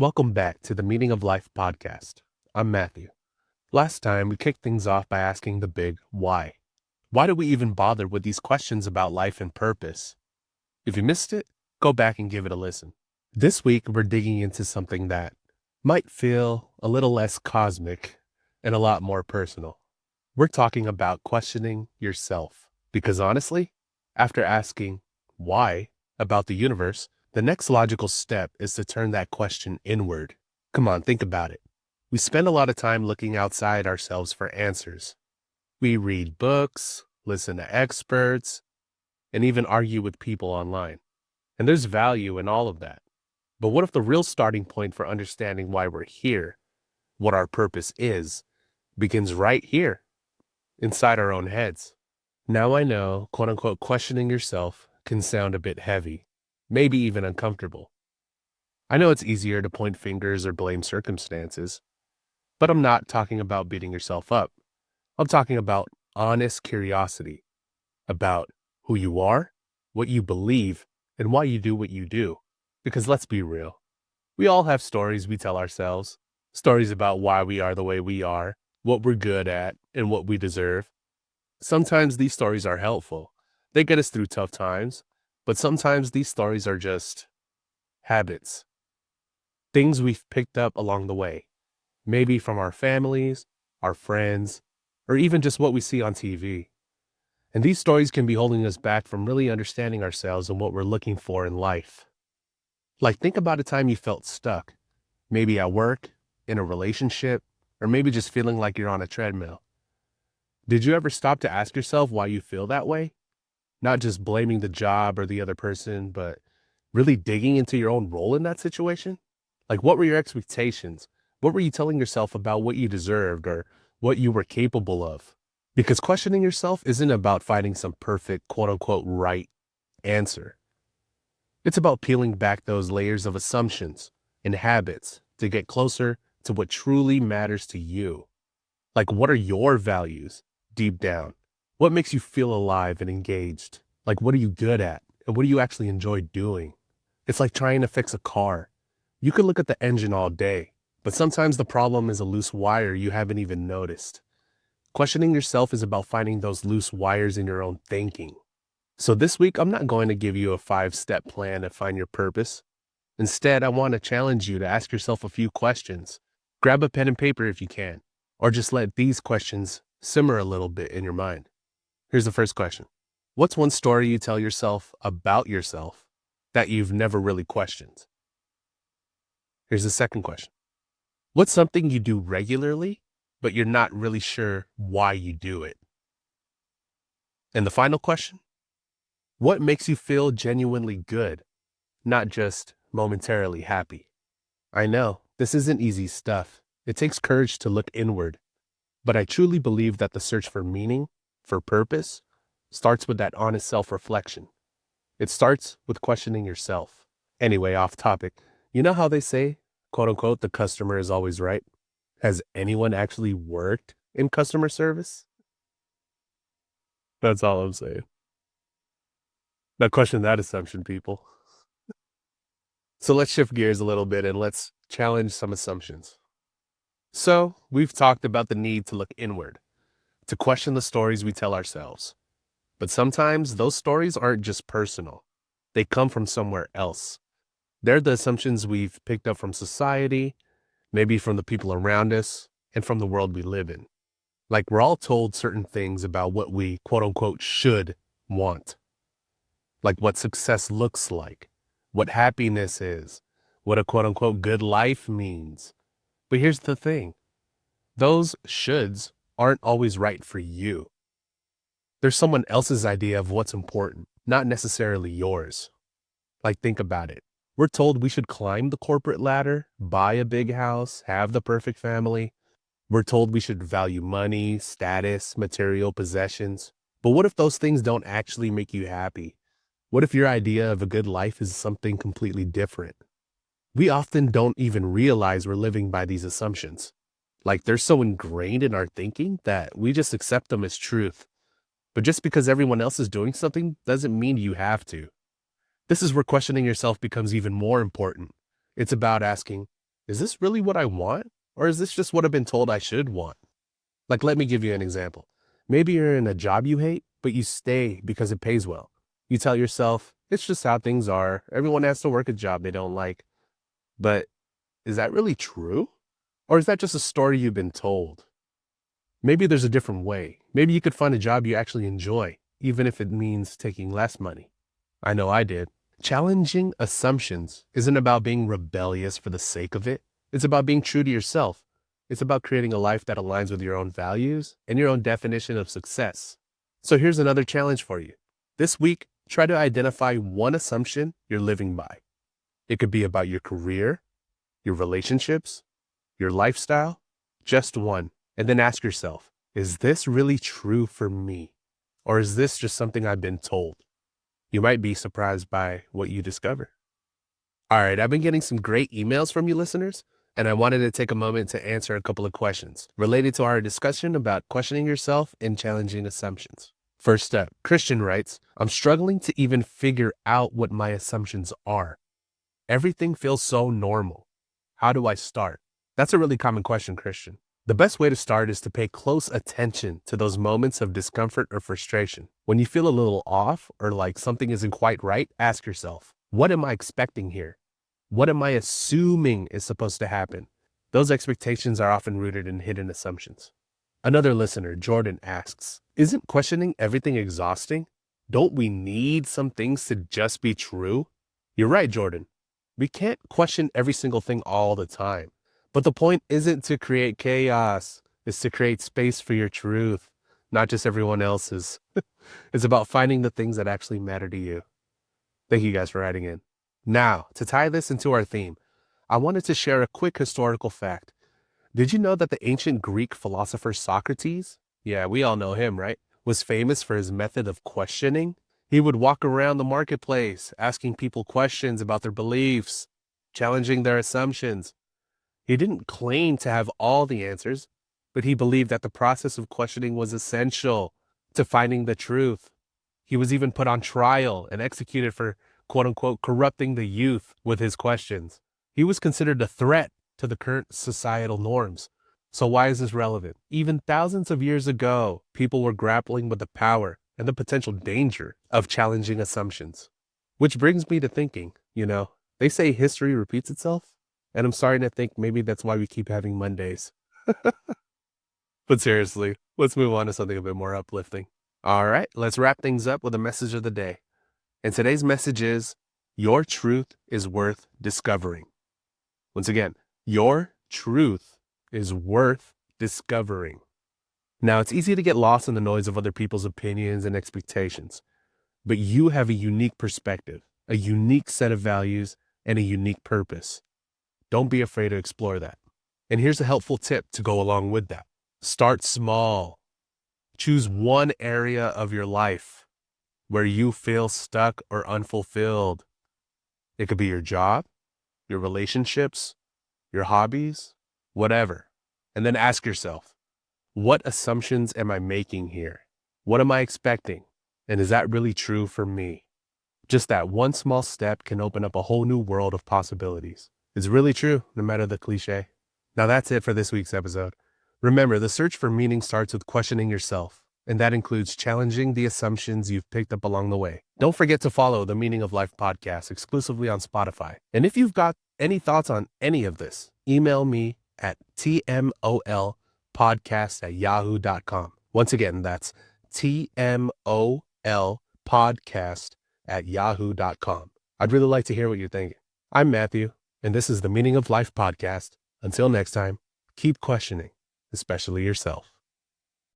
Welcome back to the Meaning of Life podcast. I'm Matthew. Last time, we kicked things off by asking the big why. Why do we even bother with these questions about life and purpose? If you missed it, go back and give it a listen. This week, we're digging into something that might feel a little less cosmic and a lot more personal. We're talking about questioning yourself. Because honestly, after asking why about the universe, the next logical step is to turn that question inward. Come on, think about it. We spend a lot of time looking outside ourselves for answers. We read books, listen to experts, and even argue with people online. And there's value in all of that. But what if the real starting point for understanding why we're here, what our purpose is, begins right here, inside our own heads? Now I know, quote unquote, questioning yourself can sound a bit heavy, maybe even uncomfortable. I know it's easier to point fingers or blame circumstances, but I'm not talking about beating yourself up. I'm talking about honest curiosity about who you are, what you believe, and why you do what you do. Because let's be real, we all have stories we tell ourselves, stories about why we are the way we are, what we're good at, and what we deserve. Sometimes these stories are helpful. They get us through tough times, but sometimes these stories are just habits, things we've picked up along the way, maybe from our families, our friends, or even just what we see on TV. And these stories can be holding us back from really understanding ourselves and what we're looking for in life. Like, think about a time you felt stuck, maybe at work, in a relationship, or maybe just feeling like you're on a treadmill. Did you ever stop to ask yourself why you feel that way? Not just blaming the job or the other person, but really digging into your own role in that situation? Like, what were your expectations? What were you telling yourself about what you deserved or what you were capable of? Because questioning yourself isn't about finding some perfect, quote unquote, right answer. It's about peeling back those layers of assumptions and habits to get closer to what truly matters to you. Like, what are your values deep down? What makes you feel alive and engaged? Like, what are you good at? And what do you actually enjoy doing? It's like trying to fix a car. You could look at the engine all day, but sometimes the problem is a loose wire you haven't even noticed. Questioning yourself is about finding those loose wires in your own thinking. So this week, I'm not going to give you a 5-step plan to find your purpose. Instead, I want to challenge you to ask yourself a few questions. Grab a pen and paper if you can, or just let these questions simmer a little bit in your mind. Here's the first question. What's one story you tell yourself about yourself that you've never really questioned? Here's the second question. What's something you do regularly, but you're not really sure why you do it? And the final question, what makes you feel genuinely good, not just momentarily happy? I know, this isn't easy stuff. It takes courage to look inward, but I truly believe that the search for meaning, for purpose, starts with that honest self-reflection. It starts with questioning yourself. Anyway, off topic, you know how they say, quote unquote, the customer is always right? Has anyone actually worked in customer service? That's all I'm saying. Now question that assumption, people. So let's shift gears a little bit and let's challenge some assumptions. So we've talked about the need to look inward, to question the stories we tell ourselves. But sometimes those stories aren't just personal. They come from somewhere else. They're the assumptions we've picked up from society, maybe from the people around us, and from the world we live in. Like, we're all told certain things about what we, quote unquote, should want. Like what success looks like, what happiness is, what a quote unquote good life means. But here's the thing. Those shoulds aren't always right for you. There's someone else's idea of what's important, not necessarily yours. Like, think about it. We're told we should climb the corporate ladder, buy a big house, have the perfect family. We're told we should value money, status, material possessions. But what if those things don't actually make you happy? What if your idea of a good life is something completely different? We often don't even realize we're living by these assumptions. Like, they're so ingrained in our thinking that we just accept them as truth. But just because everyone else is doing something doesn't mean you have to. This is where questioning yourself becomes even more important. It's about asking, is this really what I want? Or is this just what I've been told I should want? Like, let me give you an example. Maybe you're in a job you hate, but you stay because it pays well. You tell yourself, it's just how things are. Everyone has to work a job they don't like. But is that really true? Or is that just a story you've been told? Maybe there's a different way. Maybe you could find a job you actually enjoy, even if it means taking less money. I know I did. Challenging assumptions isn't about being rebellious for the sake of it. It's about being true to yourself. It's about creating a life that aligns with your own values and your own definition of success. So here's another challenge for you. This week, try to identify one assumption you're living by. It could be about your career, your relationships, your lifestyle, just one. And then ask yourself, is this really true for me? Or is this just something I've been told? You might be surprised by what you discover. All right, I've been getting some great emails from you listeners, and I wanted to take a moment to answer a couple of questions related to our discussion about questioning yourself and challenging assumptions. First up, Christian writes, I'm struggling to even figure out what my assumptions are. Everything feels so normal. How do I start? That's a really common question, Christian. The best way to start is to pay close attention to those moments of discomfort or frustration. When you feel a little off or like something isn't quite right, ask yourself, what am I expecting here? What am I assuming is supposed to happen? Those expectations are often rooted in hidden assumptions. Another listener, Jordan, asks, isn't questioning everything exhausting? Don't we need some things to just be true? You're right, Jordan. We can't question every single thing all the time. But the point isn't to create chaos. It's to create space for your truth, not just everyone else's. It's about finding the things that actually matter to you. Thank you guys for writing in. Now, to tie this into our theme, I wanted to share a quick historical fact. Did you know that the ancient Greek philosopher Socrates, yeah, we all know him, right, was famous for his method of questioning? He would walk around the marketplace, asking people questions about their beliefs, challenging their assumptions. He didn't claim to have all the answers, but he believed that the process of questioning was essential to finding the truth. He was even put on trial and executed for, quote unquote, corrupting the youth with his questions. He was considered a threat to the current societal norms. So why is this relevant? Even thousands of years ago, people were grappling with the power and the potential danger of challenging assumptions. Which brings me to thinking, they say history repeats itself. And I'm starting to think maybe that's why we keep having Mondays. But seriously, let's move on to something a bit more uplifting. All right, let's wrap things up with a message of the day. And today's message is, your truth is worth discovering. Once again, your truth is worth discovering. Now, it's easy to get lost in the noise of other people's opinions and expectations, but you have a unique perspective, a unique set of values, and a unique purpose. Don't be afraid to explore that. And here's a helpful tip to go along with that. Start small. Choose one area of your life where you feel stuck or unfulfilled. It could be your job, your relationships, your hobbies, whatever. And then ask yourself, what assumptions am I making here? What am I expecting? And is that really true for me? Just that one small step can open up a whole new world of possibilities. It's really true, no matter the cliche. Now that's it for this week's episode. Remember, the search for meaning starts with questioning yourself, and that includes challenging the assumptions you've picked up along the way. Don't forget to follow the Meaning of Life podcast exclusively on Spotify. And if you've got any thoughts on any of this, email me at tmolpodcast@yahoo.com. Once again, that's tmolpodcast@yahoo.com. I'd really like to hear what you're thinking. I'm Matthew, and this is the Meaning of Life podcast. Until next time, keep questioning, especially yourself.